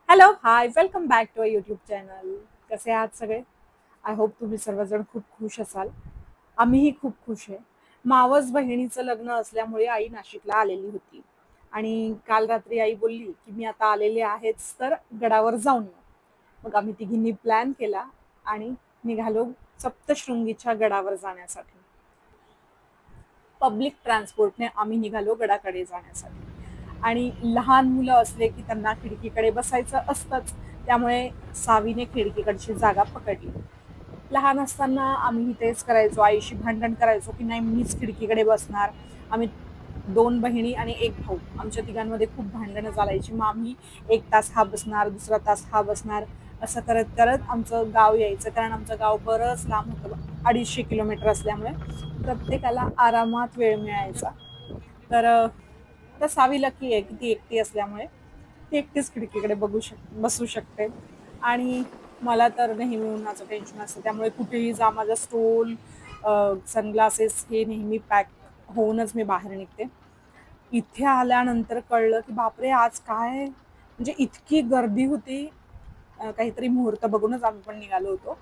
Hello hi welcome back to a YouTube channel. कसे आहात सगळे? आय होप तुम्ही सर्वजण खूप खुश असाल. आम्हीही खूप खुश आहे. मावस बहिणीचं लग्न असल्यामुळे आई नाशिकला आलेली होती आणि काल रात्री आई बोलली की मी आता आलेले आहेच तर गडावर जाऊन येऊ. मग आम्ही तिघींनी प्लॅन केला आणि निघालो सप्तशृंगीच्या गडावर जाण्यासाठी. पब्लिक ट्रान्सपोर्टने आम्ही निघालो गडाकडे जाण्यासाठी. आणि लहान मुलं असले की त्यांना खिडकीकडे बसायचं असतंच, त्यामुळे सावीने खिडकीकडची जागा पकडली. लहान असताना आम्ही तेच करायचो, आईशी भांडण करायचो की नाही मीच खिडकीकडे बसणार. आम्ही दोन बहिणी आणि एक भाऊ, आमच्या तिघांमध्ये खूप भांडणं चालायची. मग आम्ही एक तास हा बसणार, दुसरा तास हा बसणार, असं करत करत आमचं गाव यायचं. कारण आमचं गाव बरंच लांब होतं, 250 किलोमीटर असल्यामुळे प्रत्येकाला आरामात वेळ मिळायचा. तर तर सावी लकी आहे की ती एकटी असल्यामुळे ती एकटीच खिडकीकडे बसू शकते. आणि मला तर नेहमी उन्हाचं टेन्शन असतं, त्यामुळे कुठेही जा माझा स्टोल, सनग्लासेस हे नेहमी पॅक होऊनच मी बाहेर निघते. इथे आल्यानंतर कळलं की बापरे आज काय, म्हणजे इतकी गर्दी होती. काहीतरी मुहूर्त बघूनच आम्ही पण निघालो होतो.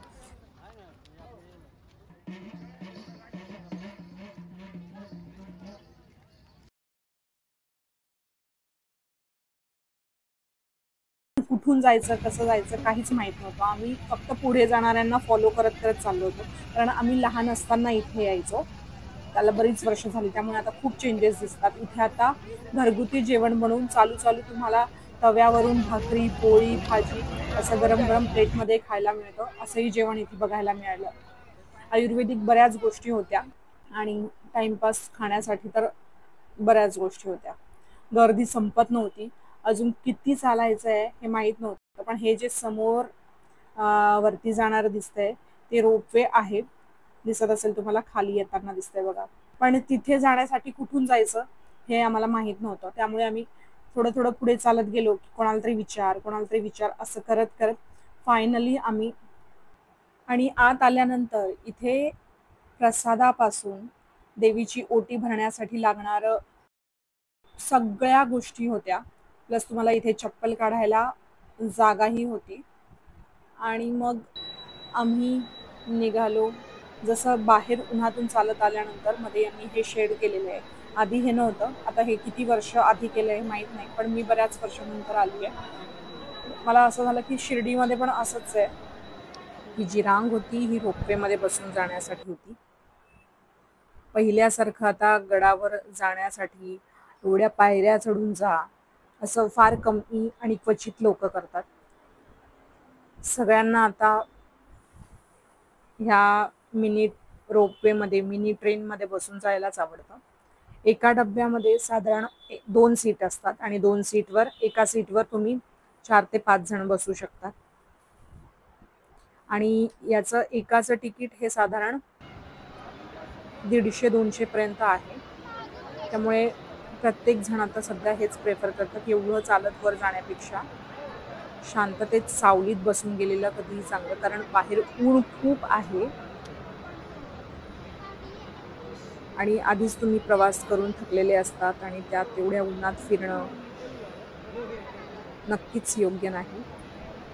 कुठून जायचं कसं जायचं काहीच माहित नव्हतं. आम्ही फक्त पुढे जाणाऱ्यांना फॉलो करत करत चाललो होतो, कारण आम्ही लहान असताना इथे यायचो. त्याला बरीच वर्ष झाली, त्यामुळे आता खूप चेंजेस दिसतात. इथे आता घरगुती जेवण बनवून चालू चालू तुम्हाला तव्यावरून भाकरी पोळी भाजी असं गरम गरम प्लेटमध्ये खायला मिळतं. असंही जेवण इथे बघायला मिळालं. आयुर्वेदिक बऱ्याच गोष्टी होत्या आणि टाइमपास खाण्यासाठी तर बऱ्याच गोष्टी होत्या. गर्दी संपत नव्हती. अजून किती चालायचं आहे हे माहीत नव्हतं, पण हे जे समोर वरती जाणारं दिसतंय ते रोपवे आहे. दिसत असेल तुम्हाला, खाली येताना दिसतंय बघा. पण तिथे जाण्यासाठी कुठून जायचं हे आम्हाला माहीत नव्हतं, त्यामुळे आम्ही थोडं थोडं पुढे चालत गेलो की कोणाला तरी विचार असं करत करत फायनली आम्ही. आणि आत आल्यानंतर इथे प्रसादापासून देवीची ओटी भरण्यासाठी लागणारं सगळ्या गोष्टी होत्या. प्लस तुम्हाला इथे चप्पल काढायला जागाही होती. आणि मग आम्ही निघालो. जसं बाहेर उन्हातून चालत आल्यानंतर मध्ये यांनी हे शेड केलेलं आहे. आधी हे नव्हतं. आता हे किती वर्ष आधी केलं आहे माहीत नाही, पण मी बऱ्याच वर्षानंतर आली आहे. मला असं झालं की शिर्डीमध्ये पण असंच आहे. ही जी रांग होती ही रोपवेमध्ये बसून जाण्यासाठी होती. पहिल्यासारखं आता गडावर जाण्यासाठी एवढ्या पायऱ्या चढून जा असं फार कमी आणि क्वचित लोक करतात. सगळ्यांना आता ह्या मिनी रोपवेमध्ये मिनी ट्रेनमध्ये बसून जायलाच आवडतं. एका डब्यामध्ये साधारण 2 सीट असतात आणि 2 सीटवर एका सीटवर तुम्ही 4 ते 5 जण बसू शकतात. आणि याचं एकाचं तिकीट हे साधारण 150-200 पर्यंत आहे. त्यामुळे प्रत्येक जण आता सध्या हेच प्रेफर करतं की एवढं चालत वर जाण्यापेक्षा शांततेत सावलीत बसून गेलेलं कधीही चांगलं, कारण बाहेर ऊन खूप आहे आणि आधीच तुम्ही प्रवास करून थकलेले असतात आणि त्यात एवढ्या उन्हात फिरणं नक्कीच योग्य नाही.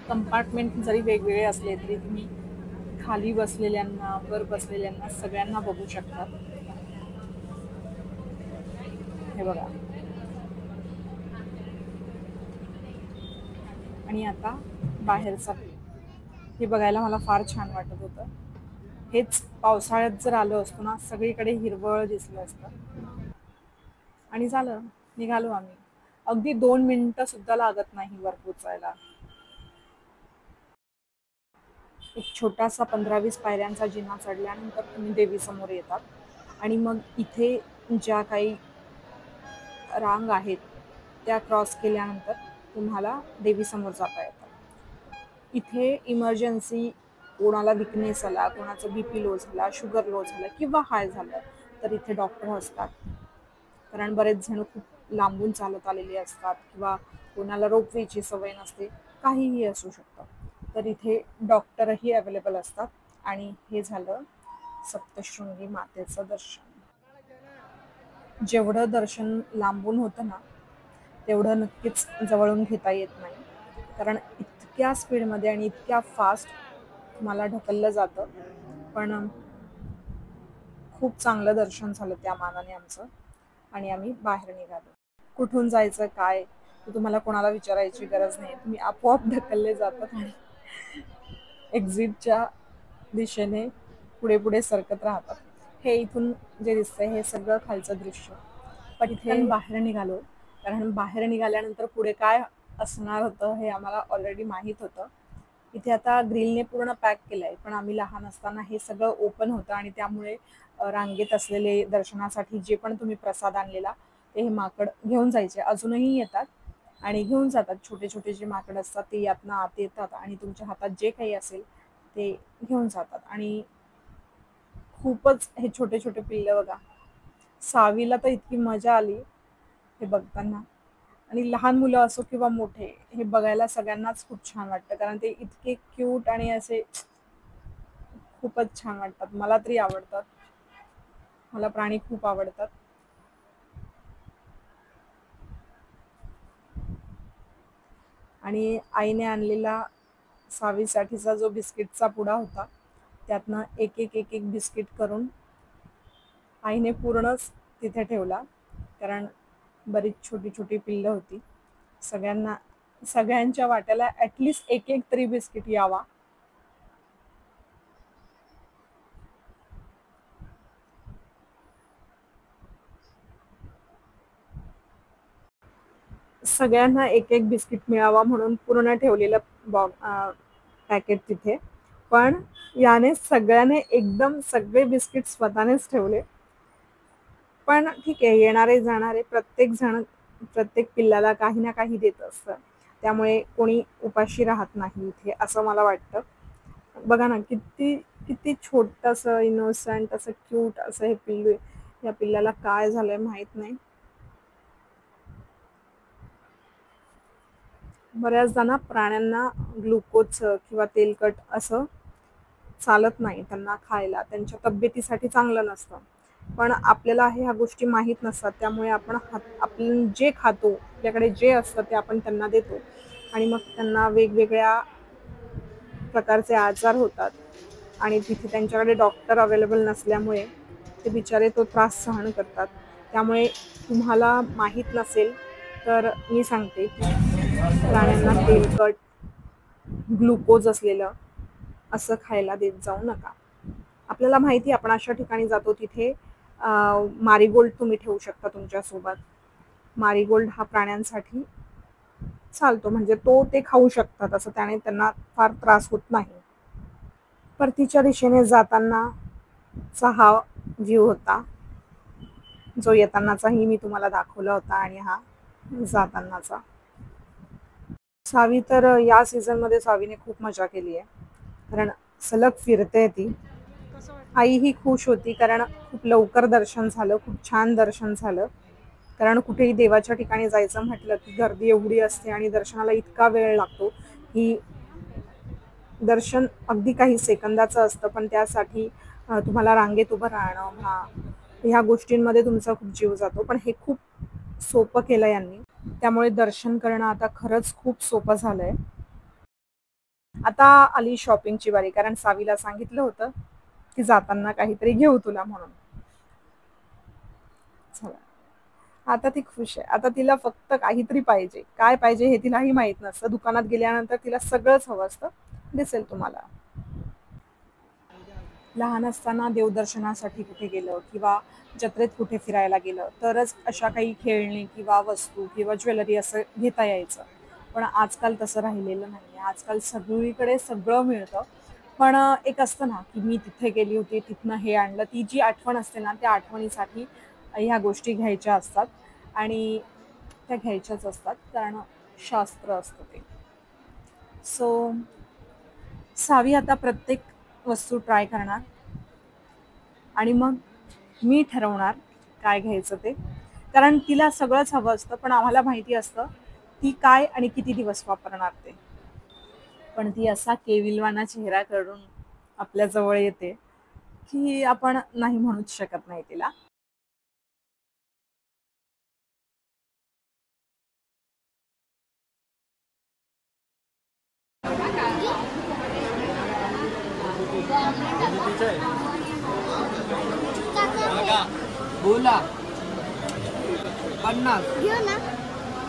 कंपार्टमेंट जरी वेगवेगळे असले तरी तुम्ही खाली बसलेल्यांना वर बसलेल्यांना सगळ्यांना बघू शकता. हे बघा. आणि आता बाहेरचा हे बघायला मला फार छान वाटत होतं. हेच पावसाळ्यात जर आलो असतो ना, सगळीकडे हिरवळ दिसलं असतं. आणि झालं, निघालो आम्ही. अगदी 2 मिनिटं सुद्धा लागत नाही वर पोचायला. एक छोटासा 15-20 पायऱ्यांचा जिना चढल्यानंतर तुम्ही देवीसमोर येतात. आणि मग इथे ज्या काही रांग आहेत त्या क्रॉस केल्यानंतर तुम्हाला देवीसमोर जाता येतं. इथे इमर्जन्सी कोणाला विकनेस आला, कोणाचं बीपी लो झाला, शुगर लो झालं किंवा हाय झालं तर इथे डॉक्टर असतात. कारण बरेच जण खूप लांबून चालत आलेले असतात किंवा कोणाला रोपवेची सवय नसते, काहीही असू शकतं. तर इथे डॉक्टरही अवेलेबल असतात. आणि हे झालं सप्तशृंगी मातेचं दर्शन. जेवढं दर्शन लांबून होतं ना तेवढं नक्कीच जवळून घेता येत नाही. कारण इतक्या स्पीडमध्ये आणि इतक्या फास्ट मला ढकललं जातं. पण खूप चांगलं दर्शन झालं त्या मानाने आमचं आणि आम्ही बाहेर निघालो. कुठून जायचं काय ते तुम्हाला कोणाला विचारायची गरज नाही. तुम्ही आपोआप ढकलले जातात आणि एक्झिटच्या दिशेने पुढे पुढे सरकत राहतात. हे इथून जे दिसतंय हे सगळं खालचं दृश्य. पण इथे बाहेर निघालो, कारण बाहेर निघाल्यानंतर पुढे काय असणार होतं हे आम्हाला ऑलरेडी माहीत होतं. इथे आता ग्रिलने पूर्ण पॅक केलंय, पण आम्ही लहान असताना हे सगळं ओपन होतं आणि त्यामुळे रांगेत असलेले दर्शनासाठी जे पण तुम्ही प्रसाद आणलेला ते हे माकड घेऊन जायचे. अजूनही येतात आणि घेऊन जातात. छोटे छोटे जे माकड असतात ते यातनं आत येतात आणि तुमच्या हातात जे काही असेल ते घेऊन जातात. आणि खूपच हे छोटे छोटे पिल्लं बघा. सावीला तर इतकी मजा आली हे बघताना. आणि लहान मुलं असो किंवा मोठे हे बघायला सगळ्यांनाच खूप छान वाटतं, कारण ते इतके क्यूट आणि असे खूपच छान वाटतात. मला तरी आवडतात. मला प्राणी खूप आवडतात. आणि आईने आणलेला सावीसाठीचा जो बिस्किटचा पुडा होता त्यातनं एक एक एक एक बिस्किट करून आईने पूर्णच तिथे ठेवला, कारण बरीच छोटी छोटी पिल्लं होती. सगळ्यांच्या वाट्याला ॲटलिस्ट एक एक तरी बिस्किट यावा. सगळ्यांना एक एक बिस्किट मिळावा म्हणून पूर्ण ठेवलेलं पॅकेट तिथे. पण याने सगळ्याने एकदम सगळे बिस्किट स्वतःनेच ठेवले. पण ठीक आहे, येणारे जाणारे प्रत्येक जण प्रत्येक पिल्लाला काही ना काही देत असतं. त्यामुळे कोणी उपाशी राहत नाही इथे असं मला वाटतं. बघा ना, किती किती छोटंसं इनोसंट असं क्यूट असं हे पिल्लू आहे. या पिल्लाला काय झालंय माहित नाही. बऱ्याचदा ना प्राण्यांना ग्लुकोज किंवा तेलकट असं चालत नाही त्यांना खायला, त्यांच्या तब्येतीसाठी चांगलं नसतं. पण आपल्याला ह्या गोष्टी माहीत नसतात, त्यामुळे आपण जे खातो, आपल्याकडे जे असतं ते आपण त्यांना देतो आणि मग त्यांना वेगवेगळ्या प्रकारचे आजार होतात. आणि तिथे त्यांच्याकडे डॉक्टर अवेलेबल नसल्यामुळे ते बिचारे तो त्रास सहन करतात. त्यामुळे तुम्हाला माहीत नसेल तर मी सांगते की प्राण्यांना तेलकट, ग्लुकोज असलेलं असं खायला देत जाऊ नका. आपल्याला माहिती आपण अशा ठिकाणी जातो तिथे मारीगोल्ड तुम्ही ठेवू शकता तुमच्यासोबत. मारीगोल्ड हा प्राण्यांसाठी चालतो, म्हणजे तो ते खाऊ शकतात, असं त्याने त्यांना फार त्रास होत नाही. परतीच्या दिशेने जाताना हा व्ह्यू होता, जो येतानाचाही मी तुम्हाला दाखवला होता आणि हा जातानाचा. सावी तर या सीझनमध्ये सावीने खूप मजा केली आहे, कारण सलग फिरते ती. आई ही खुश होती कारण खूप लवकर दर्शन झालं, खूप छान दर्शन झालं. कारण कुठेही देवाच्या ठिकाणी जायचं म्हटलं की गर्दी एवढी असते आणि दर्शनाला इतका वेळ लागतो की दर्शन अगदी काही सेकंदाचं असतं, पण त्यासाठी तुम्हाला रांगेत उभं राहणं म्हणा, ह्या गोष्टींमध्ये तुमचा खूप जीव जातो. पण हे खूप सोपं केलं यांनी, त्यामुळे दर्शन करणं आता खरंच खूप सोपं झालंय. आता आली शॉपिंगची बारी, कारण सावीला सांगितलं होतं की जाताना काहीतरी घेऊ तुला म्हणून. चला, आता ती खुश आहे. आता तिला फक्त काहीतरी पाहिजे. काय पाहिजे हे तिलाही माहित नसतं. दुकानात गेल्यानंतर तिला सगळंच हवं असतं. दिसेल तुम्हाला. लहान असताना देवदर्शनासाठी कुठे गेलं किंवा जत्रेत कुठे फिरायला गेलं तरच अशा काही खेळणी किंवा वस्तू किंवा ज्वेलरी असं घेता यायचं. पण आजकाल तसं राहिलेलं नाही. आजकाल सगळीकडे सगळं मिळतं. पण एक असतं ना की मी तिथे गेली होती, तिथनं हे आणलं. ती जी आठवण असते ना, त्या आठवणीसाठी ह्या गोष्टी घ्यायच्या असतात आणि त्या घ्यायच्याच असतात, कारण शास्त्र असतं ते. सो सावी आता प्रत्येक वस्तू ट्राय करणार आणि मग मी ठरवणार काय घ्यायचं ते. कारण तिला सगळंच हवं असतं, पण आम्हाला माहिती असतं ती काय आणि किती दिवस वापरणार ते. पण ती असा केविलवाना चेहरा करून आपल्या जवळ येते की आपण नाही म्हणूच शकत नाही तिला. बोला 50 घेऊ ना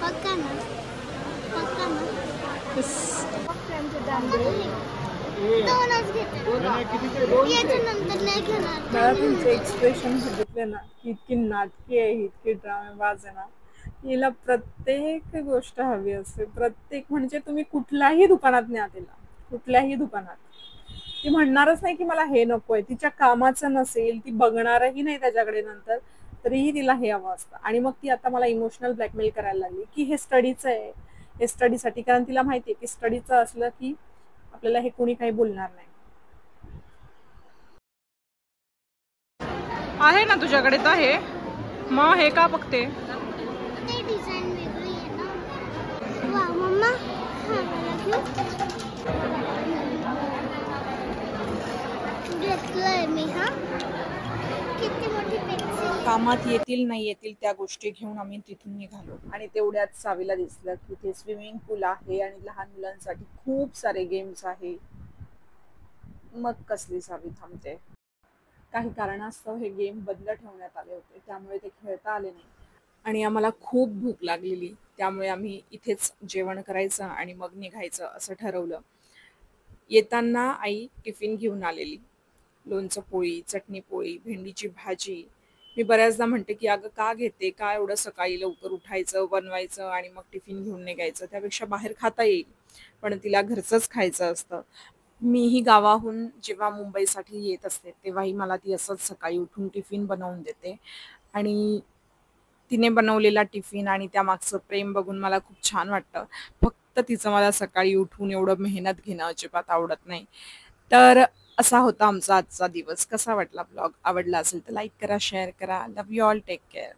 पक्का ना पक्का ना दोनच घेते याच्यानंतर नाही घेणार मला तुमचे एक्सप्रेशन बघितले ना की इतकी नाटकी आहे, इतकी ड्रामेबाज आहे ना. हिला प्रत्येक गोष्ट हवी असते, प्रत्येक म्हणजे तुम्ही कुठल्याही दुकानात न्या तिला, कुठल्याही दुकानात ती म्हणणारच नाही की मला हे नकोय. तिच्या कामाचं नसेल, ती बघणारही नाही त्याच्याकडे नंतर, तरीही तिला हे हवं असतं. आणि मग ती आता मला इमोशनल ब्लॅकमेल करायला लागली की हे स्टडीचं आहे, हे स्टडीसाठी. कारण तिला माहिती आहे की स्टडीचं असलं की आपल्याला हे कोणी काही बोलणार नाही. आहे ना तुझ्याकडे तर हे, मग हे का बघते? ते डिझाईन वेगळी आहे ना. वा मम्मा हा मला घेऊ घेतलंय मी. हा किती मोठी पेन्सिल. कामात येतील नाही येतील त्या गोष्टी घेऊन आम्ही तिथून निघालो. आणि तेवढ्यात सावीला दिसलं की ते स्विमिंग पूल आहे आणि लहान मुलांसाठी खूप सारे गेम्स आहे. मग कसली सावी थांबते. काही कारणास्तव हे गेम बंद ठेवण्यात आले होते, त्यामुळे ते खेळता आले नाही. आणि आम्हाला खूप भूक लागलेली, त्यामुळे आम्ही इथेच जेवण करायचं आणि मग निघायचं असं ठरवलं. येताना आई टिफिन घेऊन आलेली, लोणचं पोळी, चटणी पोळी, भेंडीची भाजी. मी बऱ्याचदा म्हणते की अगं का घेते, का एवढं सकाळी लवकर उठायचं, बनवायचं आणि मग टिफिन घेऊन निघायचं, त्यापेक्षा बाहेर खाता येईल. पण तिला घरचंच खायचं असतं. मीही गावाहून जेव्हा मुंबईसाठी येत असते तेव्हाही मला ती असंच सकाळी उठून टिफिन बनवून देते. आणि तिने बनवलेला टिफिन आणि त्यामागचं प्रेम बघून मला खूप छान वाटतं. फक्त तिचं मला सकाळी उठून एवढं मेहनत घेणं अजिबात आवडत नाही. तर असा होता आमचा आजचा दिवस. कसा वाटला ब्लॉग? आवडला असेल तर लाईक करा, शेअर करा. Love you all. Take care.